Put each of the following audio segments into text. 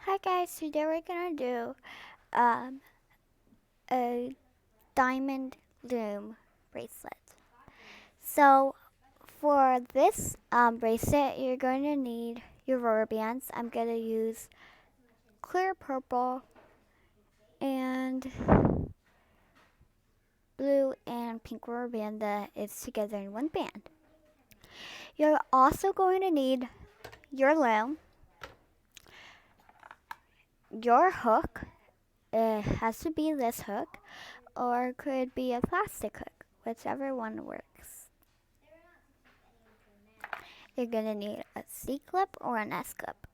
Hi guys, today we're gonna do um, a diamond loom bracelet. So for this bracelet, you're going to need your rubber bands. I'm gonna use clear purple and blue and pink rubber band that is together in one band. You're also going to need your loom, your hook. It has to be this hook, or it could be a plastic hook, whichever one works. You're gonna need a C-clip or an S-clip.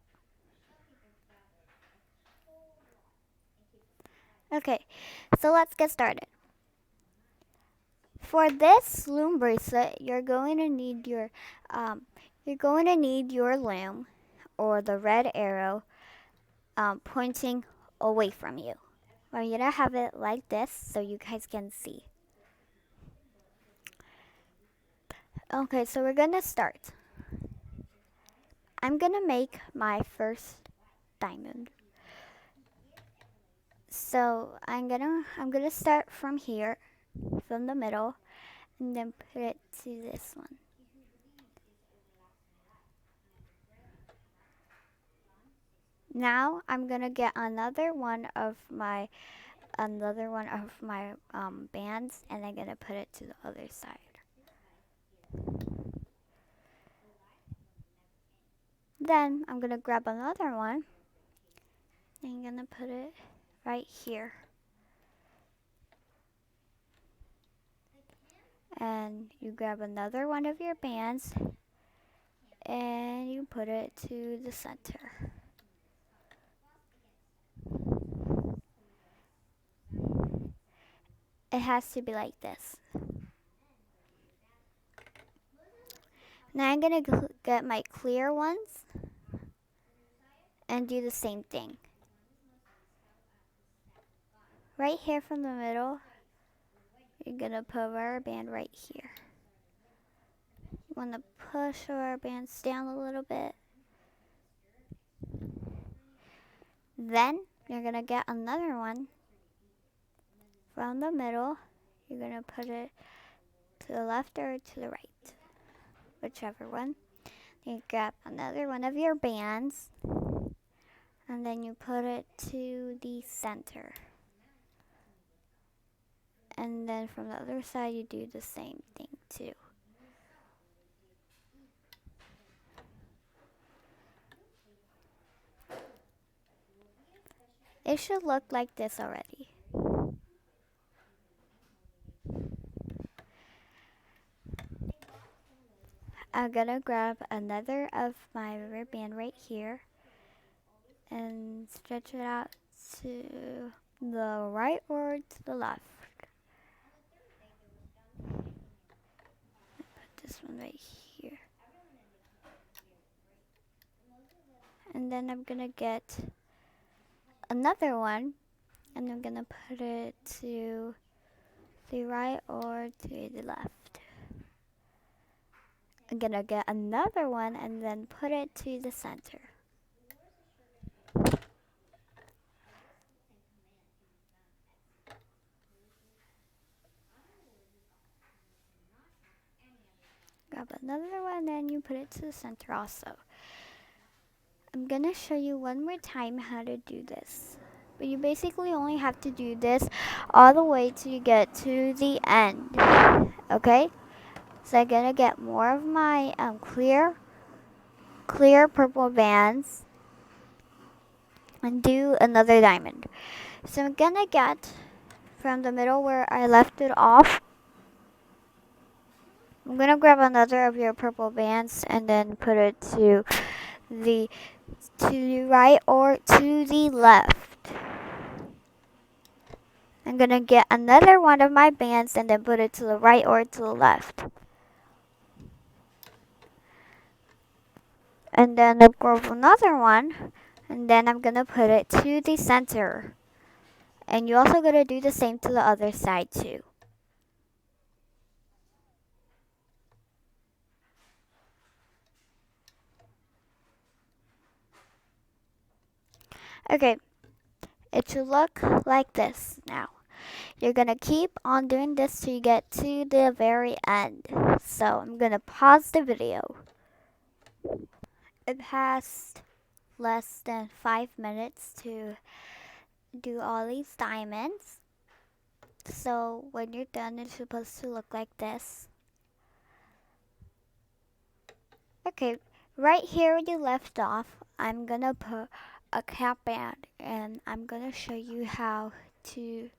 Okay, so let's get started. For this loom bracelet, you're going to need your loom or the red arrow pointing away from you. I'm gonna have it like this so you guys can see. Okay, so we're gonna start. I'm gonna make my first diamond. So I'm gonna start from here, from the middle, and then put it to this one. Now I'm gonna get another one of my bands, and I'm gonna put it to the other side. Then I'm gonna grab another one, and I'm gonna put it right here. And you grab another one of your bands, and you put it to the center. It has to be like this. Now I'm gonna get my clear ones and do the same thing. Right here from the middle, you're gonna put a rubber band right here. You wanna push the rubber bands down a little bit. Then you're gonna get another one from the middle. You're gonna put it to the left or to the right, whichever one. You grab another one of your bands, and then you put it to the center. And then from the other side, you do the same thing too. It should look like this already. I'm gonna grab another of my rubber band right here and stretch it out to the right or to the left. Put this one right here. And then I'm gonna get another one, and I'm gonna put it to the right or to the left. I'm gonna get another one and then put it to the center. Grab another one and you put it to the center also. I'm gonna show you one more time how to do this. But you basically only have to do this all the way till you get to the end. Okay? So I'm gonna get more of my clear purple bands and do another diamond. So I'm gonna get from the middle where I left it off. I'm gonna grab another of your purple bands and then put it the to the right or to the left. I'm gonna get another one of my bands and then put it to the right or to the left. And then I'll grab another one, and then I'm gonna put it to the center. And you're also gonna do the same to the other side too. Okay, it should look like this now. You're gonna keep on doing this till you get to the very end. So I'm gonna pause the video. It passed less than 5 minutes to do all these diamonds. So when you're done, it's supposed to look like this. Okay, right here where you left off, I'm gonna put a cap band, and I'm gonna show you how to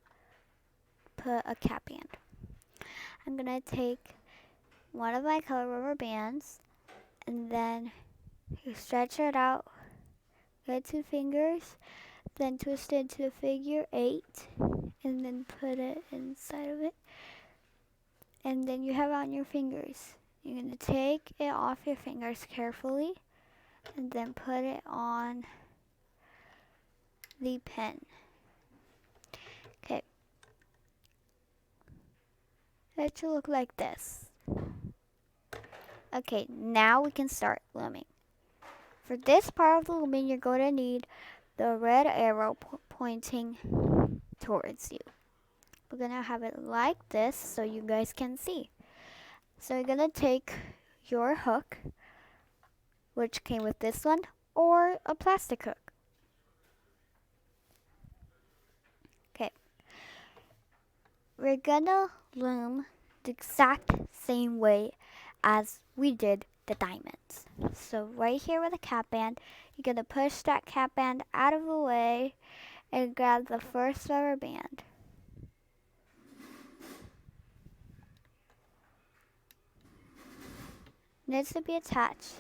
put a cap band. I'm gonna take one of my color rubber bands, and then you stretch it out, get 2 fingers, then twist it into a figure 8, and then put it inside of it. And then you have it on your fingers. You're gonna take it off your fingers carefully, and then put it on the pen. Okay. It should look like this. Okay, now we can start looming. For this part of the looming, you're going to need the red arrow pointing towards you. We're going to have it like this so you guys can see. So you're going to take your hook, which came with this one, or a plastic hook. Okay. We're going to loom the exact same way as we did the diamonds. So right here with a cap band, you're going to push that cap band out of the way and grab the first rubber band. It needs to be attached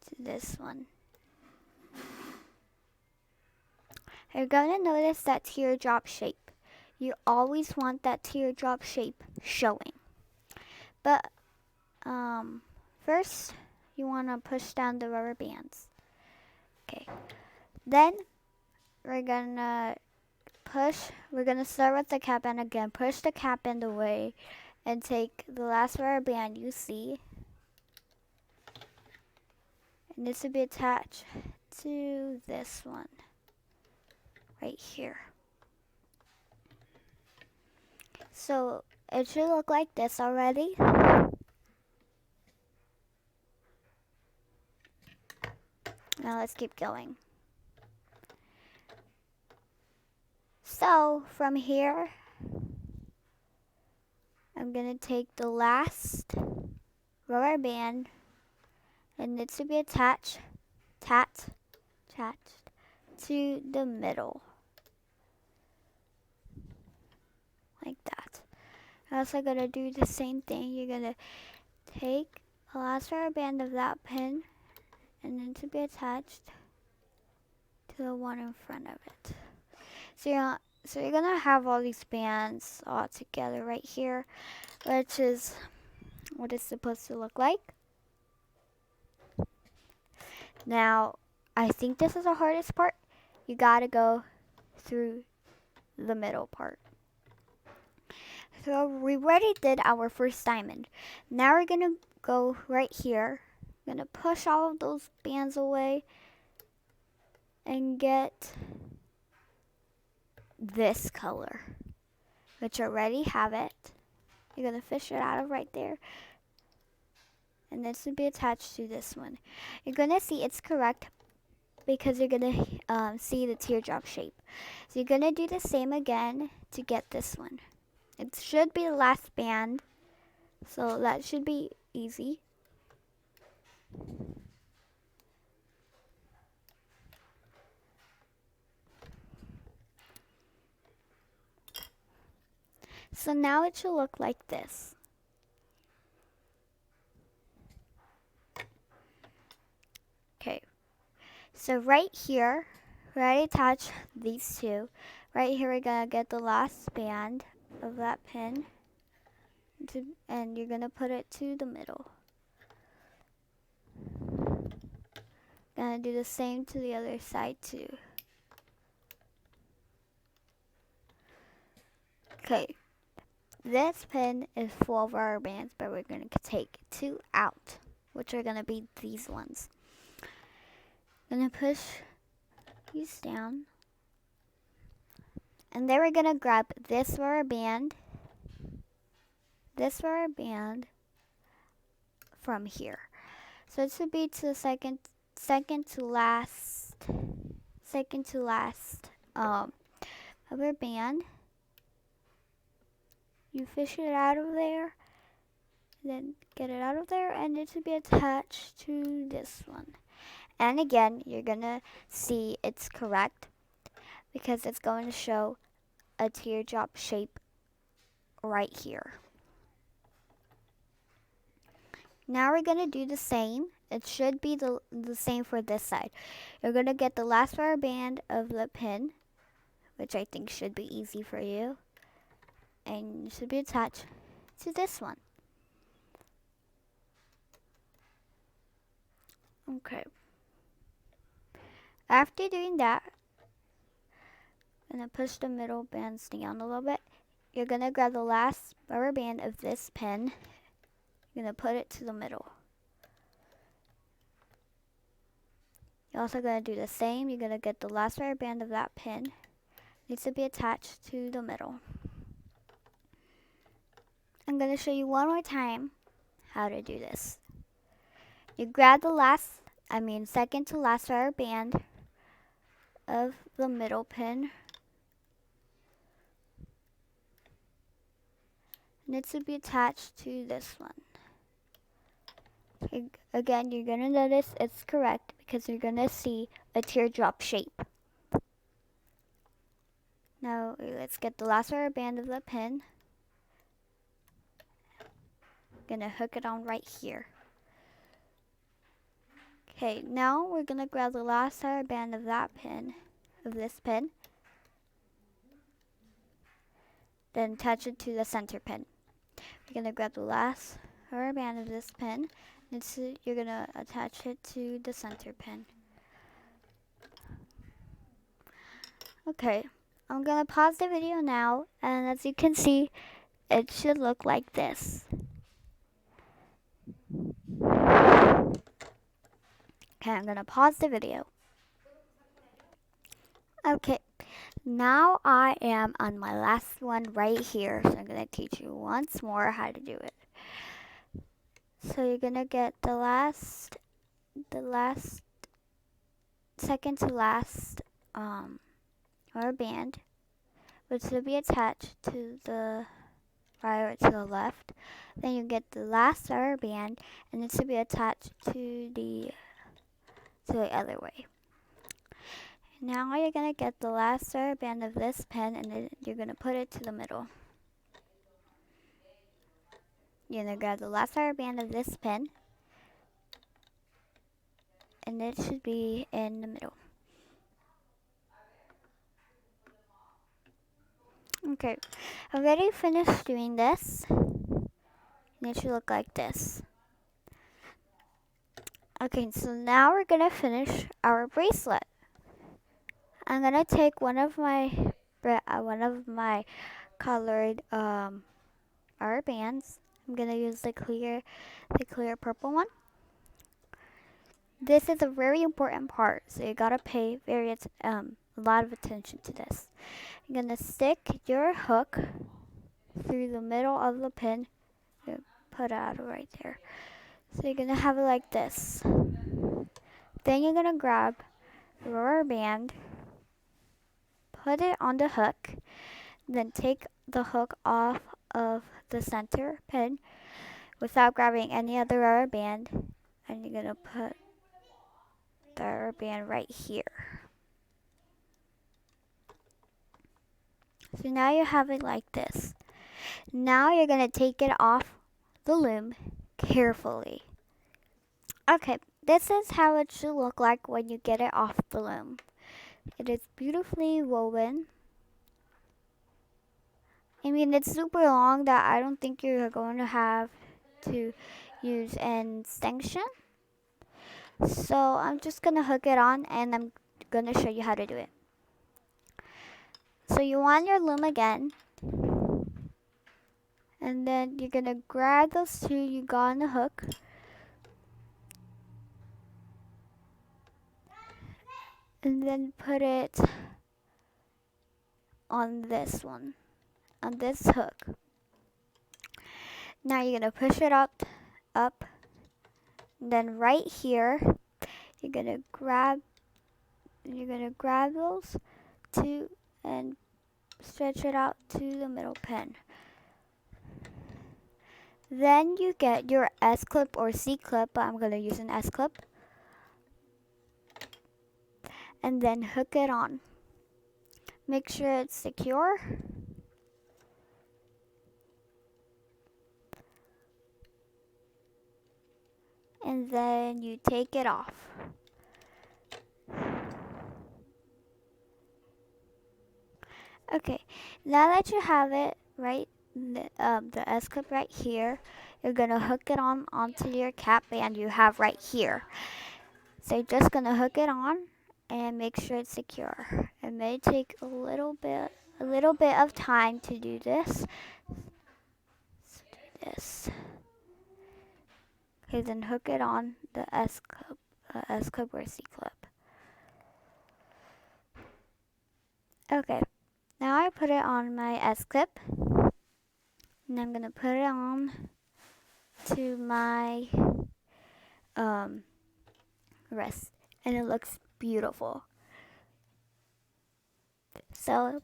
to this one. You're going to notice that teardrop shape. You always want that teardrop shape showing. But first, you want to push down the rubber bands. Okay. Then we're going to start with the cap band again. Push the cap band away and take the last rubber band you see. It needs to be attached to this one right here. So it should look like this already. Now let's keep going. So from here, I'm going to take the last rubber band. It needs to be attached to the middle. Like that. I'm also going to do the same thing. You're going to take the last rubber band of that pin and then to be attached to the one in front of it. So you're going to have all these bands all together right here, which is what it's supposed to look like. Now, I think this is the hardest part. You got to go through the middle part. So we already did our first diamond. Now we're going to go right here. I'm going to push all of those bands away and get this color, which I already have it. You're going to fish it out of right there. And this will be attached to this one. You're going to see it's correct because you're going to see the teardrop shape. So you're going to do the same again to get this one. It should be the last band, so that should be easy. So now it should look like this. Okay, so right here, we already attached these two. Right here, we're going to get the last band of that pin, and you're going to put it to the middle. Gonna do the same to the other side too. Okay, this pin is full of rubber bands, but we're gonna take 2 out, which are gonna be these ones. Gonna push these down. And then we're gonna grab this rubber band from here. So it should be to the second to last rubber band. You fish it out of there, then get it out of there, and it should be attached to this one. And again, you're gonna see it's correct because it's going to show a teardrop shape right here. Now we're gonna do the same. It should be the same for this side. You're gonna get the last rubber band of the pin, which I think should be easy for you, and it should be attached to this one. Okay. After doing that, I'm gonna push the middle bands down a little bit. You're gonna grab the last rubber band of this pin. You're gonna put it to the middle. You're also gonna do the same. You're gonna get the last rubber band of that pin. It needs to be attached to the middle. I'm gonna show you one more time how to do this. You grab the second to last rubber band of the middle pin. And it should be attached to this one. Again, you're gonna notice it's correct because you're gonna see a teardrop shape. Now let's get the last rubber band of the pin. Gonna hook it on right here. Okay, now we're gonna grab the last rubber band of this pin, then attach it to the center pin. You're gonna grab the last rubber band of this pin, and you're gonna attach it to the center pin. Okay, I'm gonna pause the video now, and as you can see, it should look like this. Okay, I'm gonna pause the video. Okay, now I am on my last one right here, so I'm gonna teach you once more how to do it. So you're gonna get the second to last rubber band, which will be attached to the right or to the left. Then you get the last rubber band, and it should be attached to the other way. Now you're gonna get the last rubber band of this pin, and then you're gonna put it to the middle. You're gonna grab the last rubber band of this pin, and it should be in the middle. Okay, I've already finished doing this, and it should look like this. Okay, so now we're gonna finish our bracelet. I'm gonna take one of my colored rubber bands. I'm gonna use the clear purple one. This is a very important part, so you gotta pay a lot of attention to this. You're gonna stick your hook through the middle of the pin. Put it out right there. So you're gonna have it like this. Then you're gonna grab the rubber band, put it on the hook, then take the hook off of the center pin without grabbing any other rubber band, and you're gonna put the rubber band right here. So now you have it like this. Now you're gonna take it off the loom carefully. Okay, this is how it should look like when you get it off the loom. It is beautifully woven. I mean, it's super long that I don't think you're going to have to use an extension. So I'm just gonna hook it on, and I'm gonna show you how to do it. So you want your loom again, and then you're gonna grab those two you got on the hook, and then put it on this one, on this hook. Now you're gonna push it up, and then right here, you're gonna grab those two and stretch it out to the middle pin. Then you get your S clip or C clip, but I'm gonna use an S clip, and then hook it on. Make sure it's secure. And then you take it off. Okay, now that you have it right, the S clip right here, you're gonna hook it on onto your cap band you have right here. So you're just gonna hook it on and make sure it's secure. It may take a little bit of time to do this. Let's do this. Okay, then hook it on the S clip or C clip. Okay, now I put it on my S clip, and I'm gonna put it on to my wrist, and it looks beautiful. So